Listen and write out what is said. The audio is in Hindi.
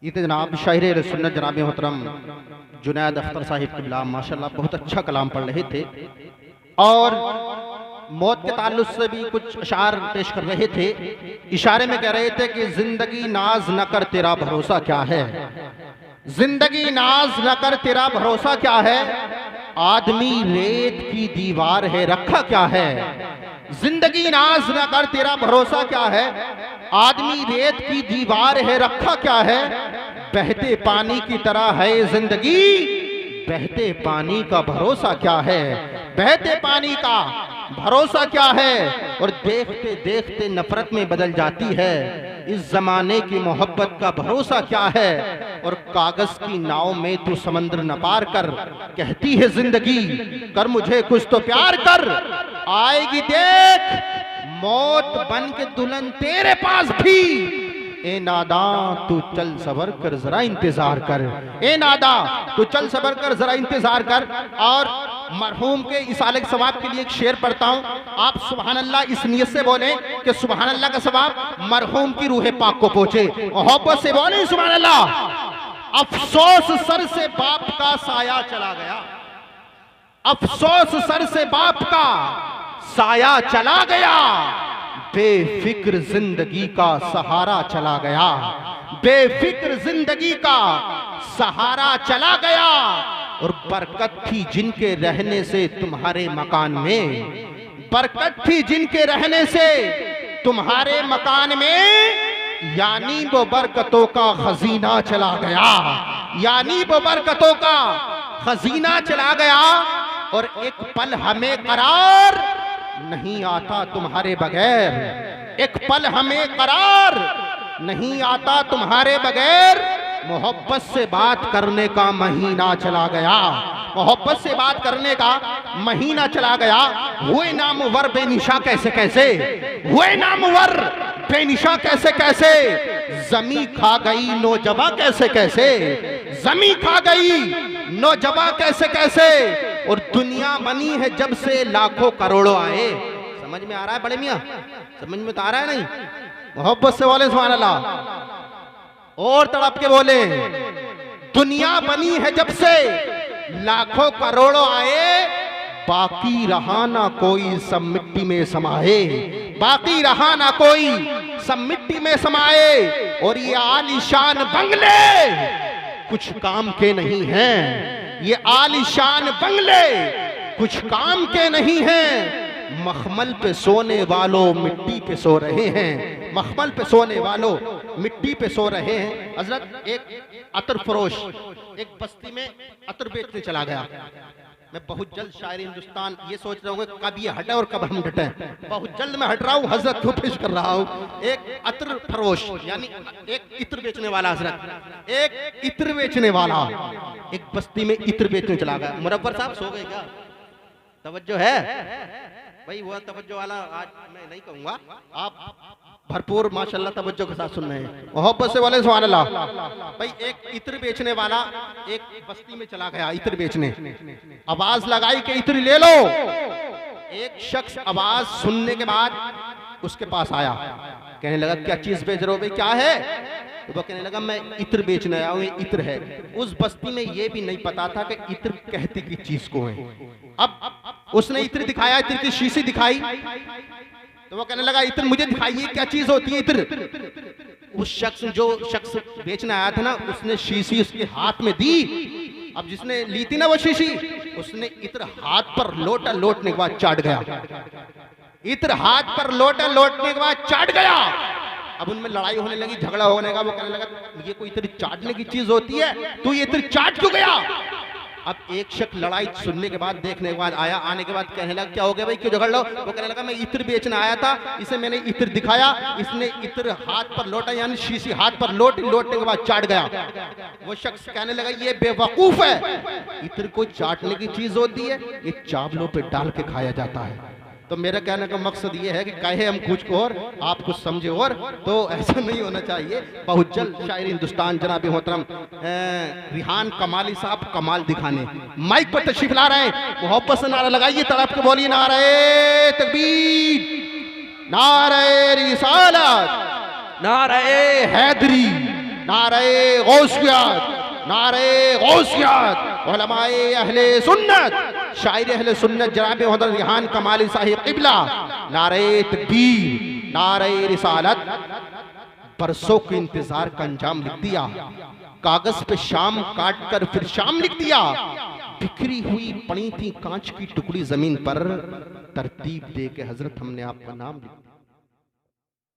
ये तो जनाब शायर सुन्नत जनाब मोहतरम जुनैद अख्तर साहिब क़िबला माशाल्लाह बहुत अच्छा कलाम पढ़ रहे थे और मौत के ताल्लुक से भी कुछ अशार पेश कर रहे थे। इशारे में कह रहे थे कि जिंदगी नाज न कर तेरा भरोसा क्या है, जिंदगी नाज न कर तेरा भरोसा क्या है, आदमी रेत की दीवार है रखा क्या है। जिंदगी नाज न कर तेरा भरोसा क्या है, आदमी रेत की दीवार है रखा क्या है। बहते पानी की तरह है जिंदगी, बहते पानी का भरोसा क्या है, बहते पानी का भरोसा क्या है। और देखते देखते नफरत में बदल जाती है, इस जमाने की मोहब्बत का भरोसा क्या है। और कागज की नाव में तू समंदर न पार कर, कहती है जिंदगी कर मुझे कुछ तो प्यार कर। आएगी देख मौत बन के दुल्हन तेरे पास भी, ए नादा तू चल सबर कर जरा इंतजार कर, ए नादा तू चल सबर कर जरा इंतजार कर। और मरहूम के इसाले के सवाब के लिए एक शेर पढ़ता हूँ, आप सुभान अल्लाह इस नियत से बोले कि सुभान अल्लाह का सवाब मरहूम की रूह पाक को पहुंचे, मोहब्बत से बोले सुभान अल्लाह। अफसोस सर से बाप का साया चला गया, अफसोस सर से बाप का साया चला गया, बेफिक्र जिंदगी का सहारा चला गया, बेफिक्र जिंदगी का सहारा चला गया। और बरकत थी जिनके रहने से तुम्हारे मकान में, बरकत थी जिनके रहने से तुम्हारे मकान में, यानी वो बरकतों का खजीना चला गया, यानी वो बरकतों का खजीना चला गया। और एक पल हमें करार नहीं आता तुम्हारे बगैर, एक पल हमें करार नहीं आता तुम्हारे बगैर। मोहब्बत से बात करने का महीना चला गया, मोहब्बत से बात करने का महीना चला गया। हुए नामवर बेनिशा कैसे कैसे, हुए नामवर बेनिशा कैसे कैसे, जमी खा गई नौजवा कैसे कैसे, जमी खा गई नौजवा कैसे कैसे। और दुनिया बनी है जब से लाखों करोड़ों आए। समझ में आ रहा है बड़े मियां, समझ में तो आ रहा है नहीं। मोहब्बत से बोले सुभान अल्लाह और तड़प के बोले, दुनिया बनी है जब से लाखों करोड़ों आए, बाकी रहा ना कोई सब मिट्टी में समाए, बाकी रहा ना कोई सब मिट्टी में समाए। और ये आलीशान बंगले कुछ काम के नहीं हैं, ये आलीशान बंगले कुछ काम के नहीं हैं। मखमल पे सोने वालों मिट्टी पे सो रहे हैं, मखमल पे सोने वालों मिट्टी पे सो रहे हैं। हजरत एक अतर फरोश एक बस्ती में अतर बेचने चला गया। मैं बहुत जल्द शायर हिंदुस्तान ये सोच रहा हूँ कब ये हटे और कब हम हटे, बहुत जल्द मैं हट रहा हूँ, हजरत को पेश कर रहा हूँ। एक अतर फरोश यानी एक इत्र बेचने वाला, हजरत एक इत्र बेचने वाला एक बस्ती में इत्र बेचने चला गया। मुरब्बर साहब सो गए क्या? तवज्जो है भाई, वो तवज्जो वाला आज मैं नहीं कहूंगा, आप भरपूर माशाल्लाह तवज्जो के साथ सुन रहे हैं। मोहब्बत से बोले सुभान अल्लाह। भाई एक इत्र बेचने वाला एक बस्ती में चला गया इत्र बेचने, आवाज लगाई कि इत्र ले लो। एक शख्स आवाज सुनने के बाद उसके पास आया, कहने लगा क्या चीज बेच रहे हो भाई, क्या है? तो वो कहने लगा मैं इत्र बेचने आया हूँ, ये इत्र है। उस बस्ती में ये भी नहीं पता था कि इत्र कहते की चीज को है। अब उसने इत्र दिखाया, इत्र की शीशी दिखाई, तो वो कहने लगा इत्र मुझे दिखाइए क्या चीज होती है इत्र। उस शख्स जो शख्स बेचने आया था ना, उसने शीशी उसके हाथ में दी। अब जिसने ली थी ना वो शीशी, उसने इत्र हाथ पर लोटा लोटने के बाद चाट गया, इत्र हाथ पर लोटा लोटने के बाद चाट गया। अब उनमें लड़ाई होने लगी, झगड़ा होने का। वो कहने लगा ये कोई इत्र चाटने की चीज होती है, तू ये इत्र चाट क्यों गया? अब एक शख्स लड़ाई सुनने के बाद देखने के बाद आया, आने के बाद कहने लगा क्या हो गया भाई, क्यों झगड़ लो? वो कहने लगा मैं इत्र बेचने आया था, इसे मैंने इत्र दिखाया, इसने इत्र हाथ पर लोटा यानी शीशी हाथ पर लोटने के बाद चाट गया। वो शख्स कहने लगा ये बेवकूफ है, इत्र कोई चाटने की चीज होती है, ये चावलों पे डाल के खाया जाता है। तो मेरा कहने का मकसद ये है कि कहे हम कुछ को और आप कुछ समझे, और तो ऐसा नहीं होना चाहिए। बहुत जल्द शायर हिंदुस्तान जनाब मोहतरम रिहान कमाली साहब कमाल दिखाने माइक पर तशरीफ ला रहे हैं। मोहब्बत से नारा लगाइए, तड़प के बोलिए नारे तकबीर, नारे रिसालत, नारे हैदरी, नारे गौसियत, नारे गौसियत। उलमाए अहले सुन्नत, शायर अहले सुन्नत जनाब हज़रत रिहान कमाली साहिब क़िबला, नारे तकबीर, नारे रिसालत। बरसों के इंतजार का अंजाम लिख दिया, कागज पे शाम काट कर फिर शाम लिख दिया। बिखरी हुई पड़ी थी कांच की टुकड़ी जमीन पर, तरतीब दे के हजरत हमने आपका नाम लिख दिया।